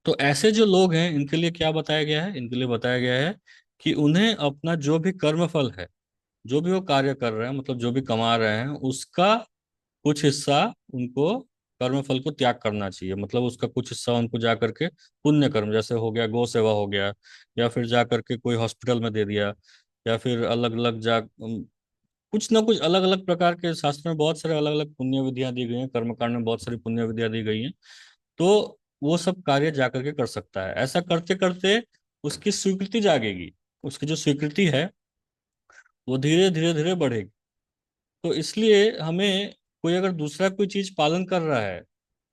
Speaker 1: तो ऐसे जो लोग हैं इनके लिए क्या बताया गया है? इनके लिए बताया गया है कि उन्हें अपना जो भी कर्म फल है, जो भी वो कार्य कर रहे हैं, मतलब जो भी कमा रहे हैं, उसका कुछ हिस्सा उनको, कर्म फल को त्याग करना चाहिए। मतलब उसका कुछ हिस्सा उनको जा करके पुण्य कर्म, जैसे हो गया गौ सेवा हो गया, या फिर जा करके कोई हॉस्पिटल में दे दिया, या फिर अलग अलग कुछ ना कुछ अलग अलग प्रकार के शास्त्र में बहुत सारे अलग अलग पुण्य विधियां दी गई हैं, कर्मकांड में बहुत सारी पुण्य विधियां दी गई हैं। तो वो सब कार्य जा करके कर सकता है। ऐसा करते करते उसकी स्वीकृति जागेगी, उसकी जो स्वीकृति है वो धीरे धीरे धीरे बढ़ेगी। तो इसलिए हमें, कोई अगर दूसरा कोई चीज पालन कर रहा है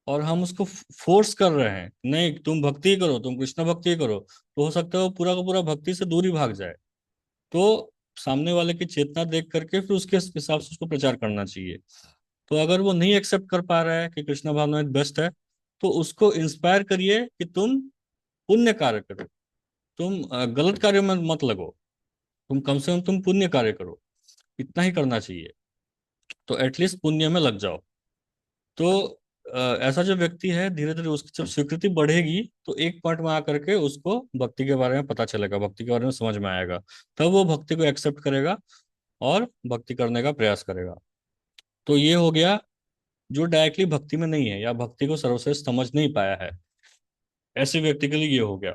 Speaker 1: और हम उसको फोर्स कर रहे हैं, नहीं तुम भक्ति ही करो, तुम कृष्ण भक्ति ही करो, तो हो सकता है वो पूरा का पूरा भक्ति से दूरी भाग जाए। तो सामने वाले की चेतना देख करके फिर उसके हिसाब से उसको प्रचार करना चाहिए। तो अगर वो नहीं एक्सेप्ट कर पा रहा है कि कृष्ण भावना बेस्ट है, तो उसको इंस्पायर करिए कि तुम पुण्य कार्य करो, तुम गलत कार्य में मत लगो, तुम कम से कम तुम पुण्य कार्य करो, इतना ही करना चाहिए। तो एटलीस्ट पुण्य में लग जाओ। तो ऐसा जो व्यक्ति है, धीरे धीरे उसकी जब स्वीकृति बढ़ेगी तो एक पॉइंट में आकर के उसको भक्ति के बारे में पता चलेगा, भक्ति के बारे में समझ में आएगा, तब वो भक्ति को एक्सेप्ट करेगा और भक्ति करने का प्रयास करेगा। तो ये हो गया जो डायरेक्टली भक्ति में नहीं है या भक्ति को सर्वश्रेष्ठ समझ नहीं पाया है, ऐसे व्यक्ति के लिए ये हो गया।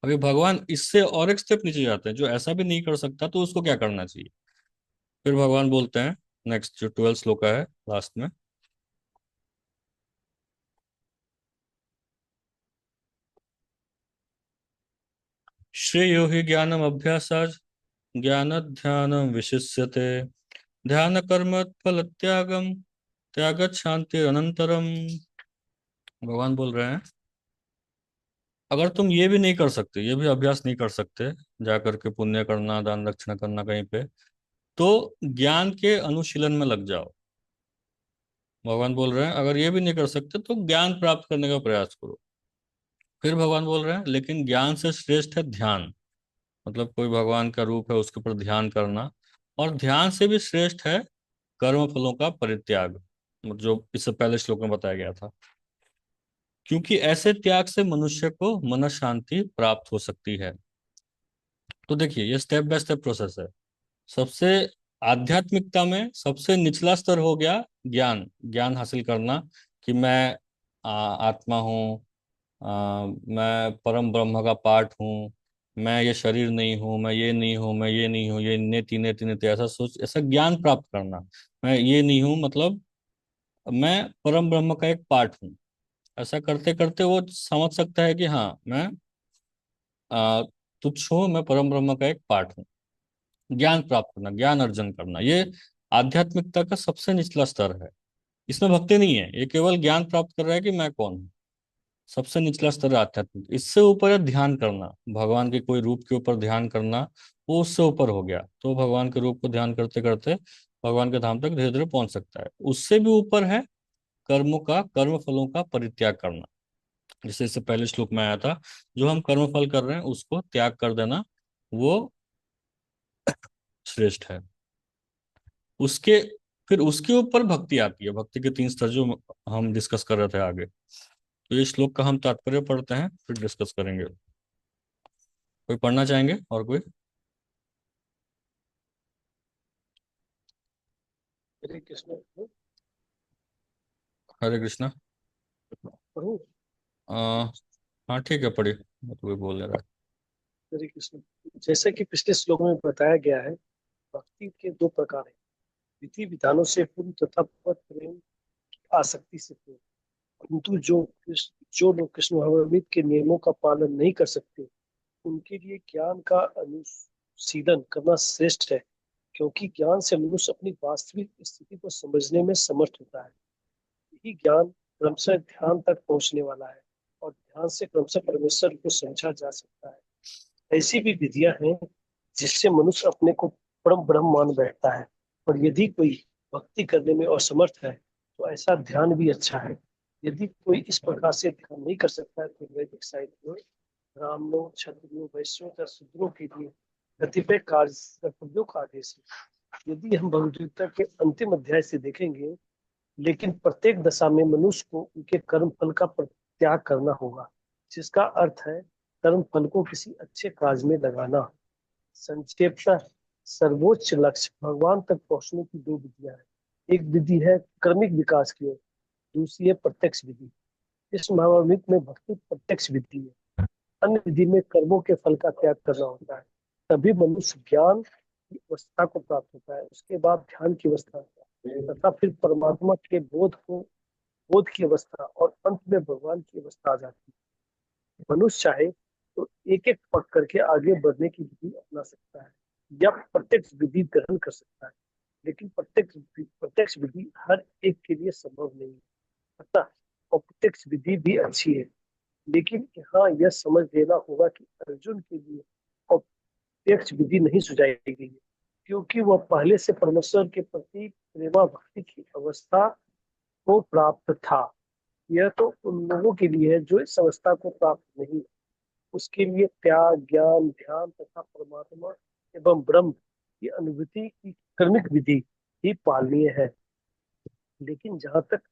Speaker 1: अभी भगवान इससे और एक स्टेप नीचे जाते हैं, जो ऐसा भी नहीं कर सकता तो उसको क्या करना चाहिए। फिर भगवान बोलते हैं, नेक्स्ट जो 12 श्लोक है लास्ट में, श्रेयो हि ज्ञानम अभ्यासाज ज्ञान ध्यानम विशिष्यते ध्यान कर्म फल त्यागम त्यागत शांति अनंतरम। भगवान बोल रहे हैं, अगर तुम ये भी नहीं कर सकते, ये भी अभ्यास नहीं कर सकते, जा करके पुण्य करना, दान दक्षिणा करना कहीं पे, तो ज्ञान के अनुशीलन में लग जाओ। भगवान बोल रहे हैं अगर ये भी नहीं कर सकते तो ज्ञान प्राप्त करने का प्रयास करो। फिर भगवान बोल रहे हैं लेकिन ज्ञान से श्रेष्ठ है ध्यान, मतलब कोई भगवान का रूप है उसके ऊपर ध्यान करना, और ध्यान से भी श्रेष्ठ है कर्म फलों का परित्याग, जो इससे पहले श्लोक में बताया गया था। क्योंकि ऐसे त्याग से मनुष्य को मन शांति प्राप्त हो सकती है। तो देखिए ये स्टेप बाय स्टेप प्रोसेस है। सबसे आध्यात्मिकता में सबसे निचला स्तर हो गया ज्ञान, ज्ञान हासिल करना कि मैं आत्मा हूँ, मैं परम ब्रह्म का पार्ट हूँ, मैं ये शरीर नहीं हूँ, मैं ये नहीं हूँ, मैं ये नहीं हूँ, ये नेति नेति नेति, ऐसा सोच, ऐसा ज्ञान प्राप्त करना, मैं ये नहीं हूँ, मतलब मैं परम ब्रह्म का एक पार्ट हूँ। ऐसा करते करते वो समझ सकता है कि हाँ मैं आ, तुच्छ हूँ, मैं परम ब्रह्म का एक पार्ट हूँ। ज्ञान प्राप्त करना, ज्ञान अर्जन करना, ये आध्यात्मिकता का सबसे निचला स्तर है। इसमें भक्ति नहीं है, ये केवल ज्ञान प्राप्त कर रहा है कि मैं कौन हूँ। सबसे निचला स्तर है आध्यात्मिक। इससे ऊपर है ध्यान करना, भगवान के कोई रूप के ऊपर ध्यान करना, वो उससे ऊपर हो गया। तो भगवान के रूप को ध्यान करते करते भगवान के धाम तक धीरे धीरे पहुंच सकता है। उससे भी ऊपर है कर्म फलों का परित्याग करना। जैसे इससे पहले श्लोक में आया था, जो हम कर्म फल कर रहे हैं उसको त्याग कर देना, वो श्रेष्ठ है। उसके फिर उसके ऊपर भक्ति आती है। भक्ति के तीन स्तर जो हम डिस्कस कर रहे थे आगे। तो ये श्लोक का हम तात्पर्य पढ़ते हैं, फिर डिस्कस करेंगे। कोई पढ़ना चाहेंगे और कोई?
Speaker 2: हरे कृष्ण।
Speaker 1: हरे कृष्णा।
Speaker 2: पढ़ूं?
Speaker 1: आ, हाँ ठीक है, पढ़िए, मैं तो कोई बोल नहीं रहा।
Speaker 2: हरे कृष्ण। जैसा कि पिछले श्लोक में बताया गया है, भक्ति के दो प्रकार है। विधि विधानों से पूर्ण तथा पद प्रेम की आसक्ति से पूर्ण। किंतु जो लोग कृष्ण भगवत के नियमों का पालन नहीं कर सकते, उनके लिए ज्ञान का अनुशीलन करना श्रेष्ठ है, क्योंकि ज्ञान से मनुष्य अपनी वास्तविक स्थिति को समझने में समर्थ होता है। यही ज्ञान क्रमशः ध्यान तक पहुंचने वाला है, और ध्यान से क्रमशः परमेश्वर को समझा जा सकता है। ऐसी भी विधियां हैं जिससे मनुष्य अपने को परम ब्रह्म मान बैठता है। और यदि कोई भक्ति करने में असमर्थ है, तो ऐसा ध्यान भी अच्छा है। यदि कोई इस प्रकार से ध्यान नहीं कर सकता है, तो वैदिक साहित्य में ब्राह्मणों, क्षत्रियों, वैश्यों तथा शूद्रों के लिए कतिपय कार्य कर्तव्यों का आदेश है। यदि हम भगवद गीता के अंतिम अध्याय से देखेंगे, लेकिन प्रत्येक दशा में मनुष्य को उनके कर्म फल का त्याग करना होगा, जिसका अर्थ है कर्म फल को किसी अच्छे कार्य में लगाना। संक्षेपतः सर्वोच्च लक्ष्य भगवान तक पहुंचने की दो विधियां हैं। एक विधि है कर्मिक विकास की ओर, दूसरी है प्रत्यक्ष विधि। इस महाभारत में भक्ति प्रत्यक्ष विधि है। अन्य विधि में कर्मों के फल का त्याग करना होता है। तभी मनुष्य ज्ञान की अवस्था को प्राप्त होता है, उसके बाद ध्यान की अवस्था तथा फिर परमात्मा के बोध की अवस्था, और अंत में भगवान की अवस्था आ जाती है। मनुष्य चाहे तो एक एक पग करके आगे बढ़ने की विधि अपना सकता है, या प्रत्यक्ष विधि ग्रहण कर सकता है। लेकिन प्रत्यक्ष विधि हर एक के लिए संभव नहीं है। अतः अप्रत्यक्ष विधि भी अच्छी है, लेकिन यहाँ यह समझ लेना होगा कि अर्जुन के लिए अप्रत्यक्ष विधि नहीं सुझाई गई है, क्योंकि वह पहले से परमेश्वर के प्रति प्रेमा भक्ति की अवस्था को प्राप्त था। यह तो उन लोगों के लिए है जो इस अवस्था को प्राप्त नहीं है। उसके लिए त्याग, ज्ञान, ध्यान तथा परमात्मा एवं ब्रह्म की अनुभूति की कर्मिक विधि ही पालनीय है। लेकिन जहाँ तक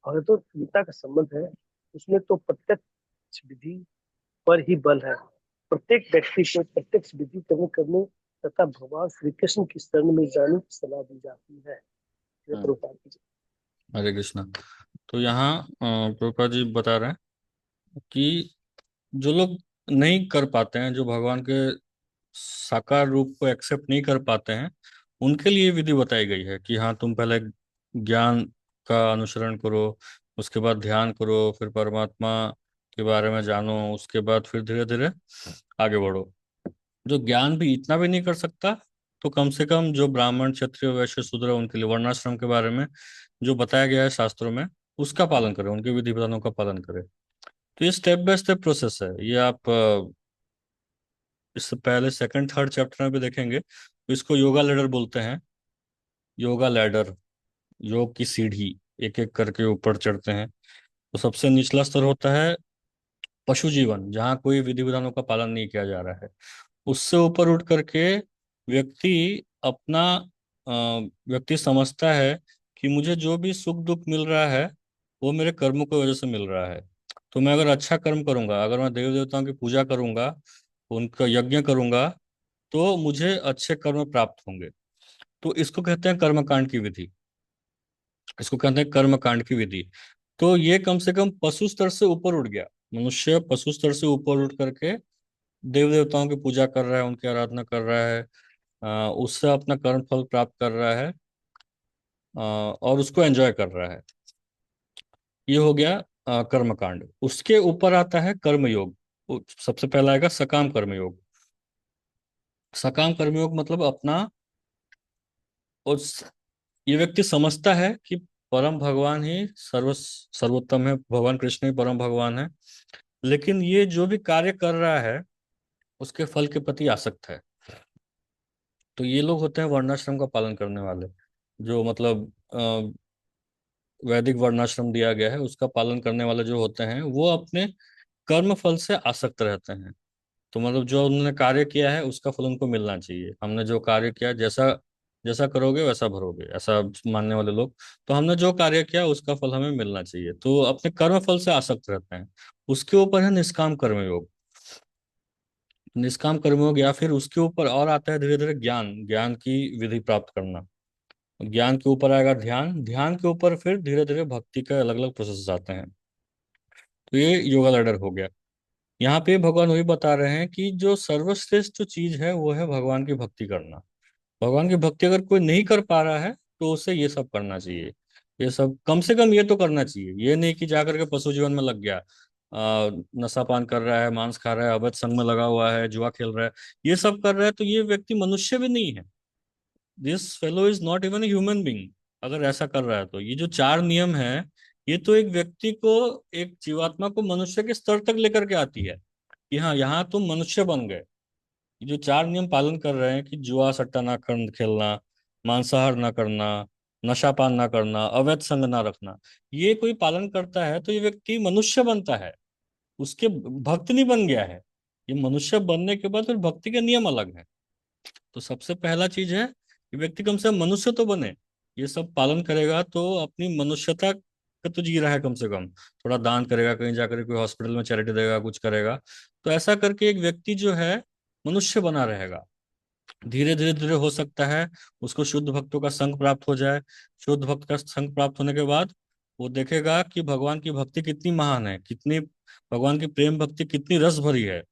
Speaker 2: भगवत गीता का संबंध है, उसमें तो प्रत्यक्ष विधि पर ही बल है। प्रत्येक व्यक्ति को प्रत्यक्ष विधि कर्म करने तथा भगवान श्री कृष्ण की शरण में जाने की सलाह दी जाती है। ये
Speaker 1: हम्म।
Speaker 2: प्रभुपाद की
Speaker 1: हरे कृष्णा। तो यहाँ प्रभुपाद जी बता रहे हैं कि जो लोग नहीं कर पाते हैं, जो भगवान के साकार रूप को एक्सेप्ट नहीं कर पाते हैं, उनके लिए विधि बताई गई है कि हाँ, तुम पहले ज्ञान का अनुसरण करो, उसके बाद ध्यान करो, फिर परमात्मा के बारे में जानो, उसके बाद फिर धीरे धीरे आगे बढ़ो। जो ज्ञान भी इतना भी नहीं कर सकता, तो कम से कम जो ब्राह्मण, क्षत्रिय, वैश्य, शूद्र है, उनके लिए वर्णाश्रम के बारे में जो बताया गया है शास्त्रों में, उसका पालन करें, उनके विधि विधानों का पालन करें। तो ये स्टेप बाय स्टेप प्रोसेस है। ये आप इससे पहले सेकंड थर्ड चैप्टर में भी देखेंगे, तो इसको योगा लैडर बोलते हैं। योगा लैडर, योग की सीढ़ी, एक एक करके ऊपर चढ़ते हैं। तो सबसे निचला स्तर होता है पशु जीवन, जहाँ कोई विधि विधानों का पालन नहीं किया जा रहा है। उससे ऊपर उठ करके व्यक्ति अपना व्यक्ति समझता है कि मुझे जो भी सुख दुख मिल रहा है, वो मेरे कर्मों की वजह से मिल रहा है। तो मैं अगर अच्छा कर्म करूंगा, अगर मैं देव देवताओं की पूजा करूंगा, उनका यज्ञ करूंगा, तो मुझे अच्छे कर्म प्राप्त होंगे। तो इसको कहते हैं कर्मकांड की विधि। इसको कहते हैं कर्मकांड की विधि। तो ये कम से कम पशु स्तर से ऊपर उठ गया। मनुष्य पशु स्तर से ऊपर उठ करके देव देवताओं की पूजा कर रहा है, उनकी आराधना कर रहा है, उससे अपना कर्म फल प्राप्त कर रहा है, और उसको एंजॉय कर रहा है। ये हो गया कर्मकांड। उसके ऊपर आता है कर्मयोग। सबसे पहला आएगा सकाम कर्मयोग। सकाम कर्मयोग मतलब अपना उस ये व्यक्ति समझता है कि परम भगवान ही सर्वोत्तम है, भगवान कृष्ण ही परम भगवान है। लेकिन ये जो भी कार्य कर रहा है उसके फल के प्रति आसक्त है। तो ये लोग होते हैं वर्णाश्रम का पालन करने वाले, जो मतलब वैदिक वर्णाश्रम दिया गया है उसका पालन करने वाले जो होते हैं वो अपने कर्म फल से आसक्त रहते हैं। तो मतलब जो उन्होंने कार्य किया है उसका फल उनको मिलना चाहिए। हमने जो कार्य किया, जैसा जैसा करोगे वैसा भरोगे, ऐसा मानने वाले लोग। तो हमने जो कार्य किया उसका फल हमें मिलना चाहिए, तो अपने कर्म फल से आसक्त रहते हैं। उसके ऊपर है निष्काम कर्मयोग। निष्काम कर्मयोग या फिर उसके ऊपर और आता है धीरे धीरे ज्ञान, ज्ञान की विधि प्राप्त करना। ज्ञान के ऊपर आएगा ध्यान, ध्यान के ऊपर फिर धीरे धीरे भक्ति के अलग अलग प्रोसेस आते हैं। तो ये योगा लैडर हो गया। यहाँ पे भगवान वही बता रहे हैं कि जो सर्वश्रेष्ठ जो चीज है वो है भगवान की भक्ति करना। भगवान की भक्ति अगर कोई नहीं कर पा रहा है तो उसे ये सब करना चाहिए। ये सब कम से कम ये तो करना चाहिए, ये नहीं कि जाकर के पशु जीवन में लग गया, नशा पान कर रहा है, मांस खा रहा है, अवैध संग में लगा हुआ है, जुआ खेल रहा है, ये सब कर रहा है, तो ये व्यक्ति मनुष्य भी नहीं है। This fellow is not even a human being. अगर ऐसा कर रहा है तो ये जो चार नियम है, ये तो एक व्यक्ति को, एक जीवात्मा को मनुष्य के स्तर तक लेकर के आती है कि हाँ यहाँ तुम मनुष्य बन गए। ये जो चार नियम पालन कर रहे हैं कि जुआ सट्टा ना कर खेलना, मांसाहार ना करना, नशापान ना करना, अवैध संग ना रखना, ये कोई पालन करता है तो ये व्यक्ति मनुष्य बनता है। उसके भक्त नहीं बन गया है। ये मनुष्य बनने के बाद फिर भक्ति के नियम अलग हैं। तो सबसे पहला चीज है कि व्यक्ति कम से कम मनुष्य तो बने। ये सब पालन करेगा तो अपनी मनुष्यता का तो जी रहा है, कम से कम थोड़ा दान करेगा, कहीं जाकर कोई हॉस्पिटल में चैरिटी देगा, कुछ करेगा। तो ऐसा करके एक व्यक्ति जो है मनुष्य बना रहेगा। धीरे धीरे धीरे हो सकता है उसको शुद्ध भक्तों का संग प्राप्त हो जाए। शुद्ध भक्त का संग प्राप्त होने के बाद वो देखेगा कि भगवान की भक्ति कितनी महान है, कितनी भगवान की प्रेम भक्ति कितनी रस भरी है।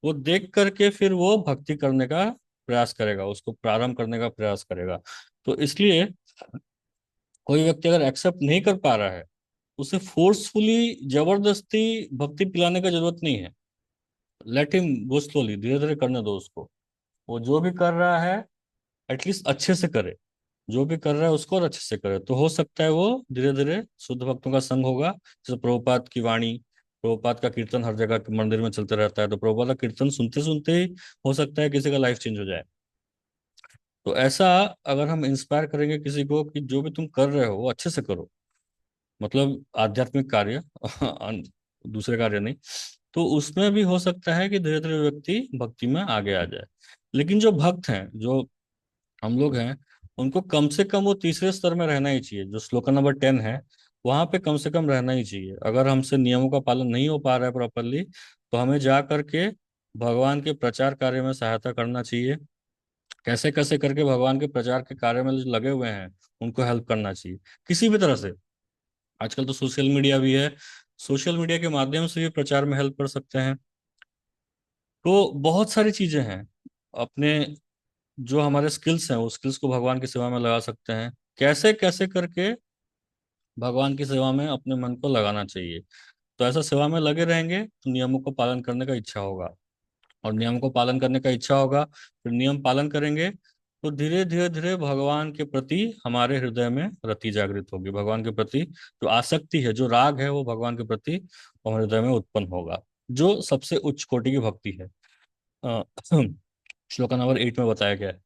Speaker 1: वो देख करके फिर वो भक्ति करने का प्रयास करेगा, उसको प्रारंभ करने का प्रयास करेगा। तो इसलिए कोई व्यक्ति अगर एक्सेप्ट नहीं कर पा रहा है, उसे फोर्सफुली जबरदस्ती भक्ति पिलाने का जरूरत नहीं है। लेट हिम गो स्लोली, धीरे धीरे करने दो उसको। वो जो भी कर रहा है एटलीस्ट अच्छे से करे, जो भी कर रहा है उसको और अच्छे से करे, तो हो सकता है वो धीरे धीरे शुद्ध भक्तों का संग होगा। जैसे प्रभुपाद की वाणी, प्रभुपाद का कीर्तन हर जगह के मंदिर में चलते रहता है, तो प्रभुपाद का कीर्तन सुनते सुनते ही हो सकता है किसी का लाइफ चेंज हो जाए। तो ऐसा अगर हम इंस्पायर करेंगे किसी को कि जो भी तुम कर रहे हो वो अच्छे से करो, मतलब आध्यात्मिक कार्य दूसरे कार्य नहीं, तो उसमें भी हो सकता है कि धीरे धीरे व्यक्ति भक्ति में आगे आ जाए। लेकिन जो भक्त हैं, जो हम लोग हैं, उनको कम से कम वो तीसरे स्तर में रहना ही चाहिए। जो श्लोका नंबर 10 है वहां पे कम से कम रहना ही चाहिए। अगर हमसे नियमों का पालन नहीं हो पा रहा है प्रॉपरली, तो हमें जा करके भगवान के प्रचार कार्य में सहायता करना चाहिए। कैसे कैसे करके भगवान के प्रचार के कार्य में जो लगे हुए हैं उनको हेल्प करना चाहिए किसी भी तरह से। आजकल तो सोशल मीडिया भी है, सोशल मीडिया के माध्यम से भी प्रचार में हेल्प कर सकते हैं। तो बहुत सारी चीजें हैं। अपने जो हमारे स्किल्स हैं, वो स्किल्स को भगवान की सेवा में लगा सकते हैं। कैसे कैसे करके भगवान की सेवा में अपने मन को लगाना चाहिए। तो ऐसा सेवा में लगे रहेंगे तो नियमों को पालन करने का इच्छा होगा, और नियम को पालन करने का इच्छा होगा, फिर नियम पालन करेंगे, तो धीरे धीरे धीरे भगवान के प्रति हमारे हृदय में रति जागृत होगी। भगवान के प्रति जो आसक्ति है, जो राग है, वो भगवान के प्रति हमारे हृदय में उत्पन्न होगा, जो सबसे उच्च कोटि की भक्ति है। अ, श्लोका नंबर 8 में बताया गया है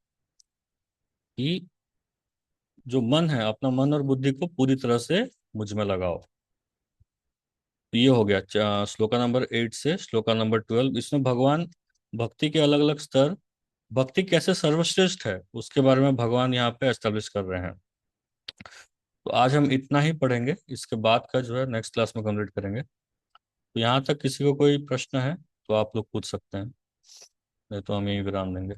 Speaker 1: कि जो मन है, अपना मन और बुद्धि को पूरी तरह से मुझ में लगाओ। तो ये हो गया श्लोका नंबर 8 से श्लोका नंबर 12। इसमें भगवान भक्ति के अलग अलग स्तर, भक्ति कैसे सर्वश्रेष्ठ है उसके बारे में भगवान यहाँ पे एस्टेब्लिश कर रहे हैं। तो आज हम इतना ही पढ़ेंगे, इसके बाद का जो है नेक्स्ट क्लास में कंप्लीट करेंगे। तो यहाँ तक किसी को कोई प्रश्न है तो आप लोग पूछ सकते हैं, नहीं तो हम यही विराम देंगे।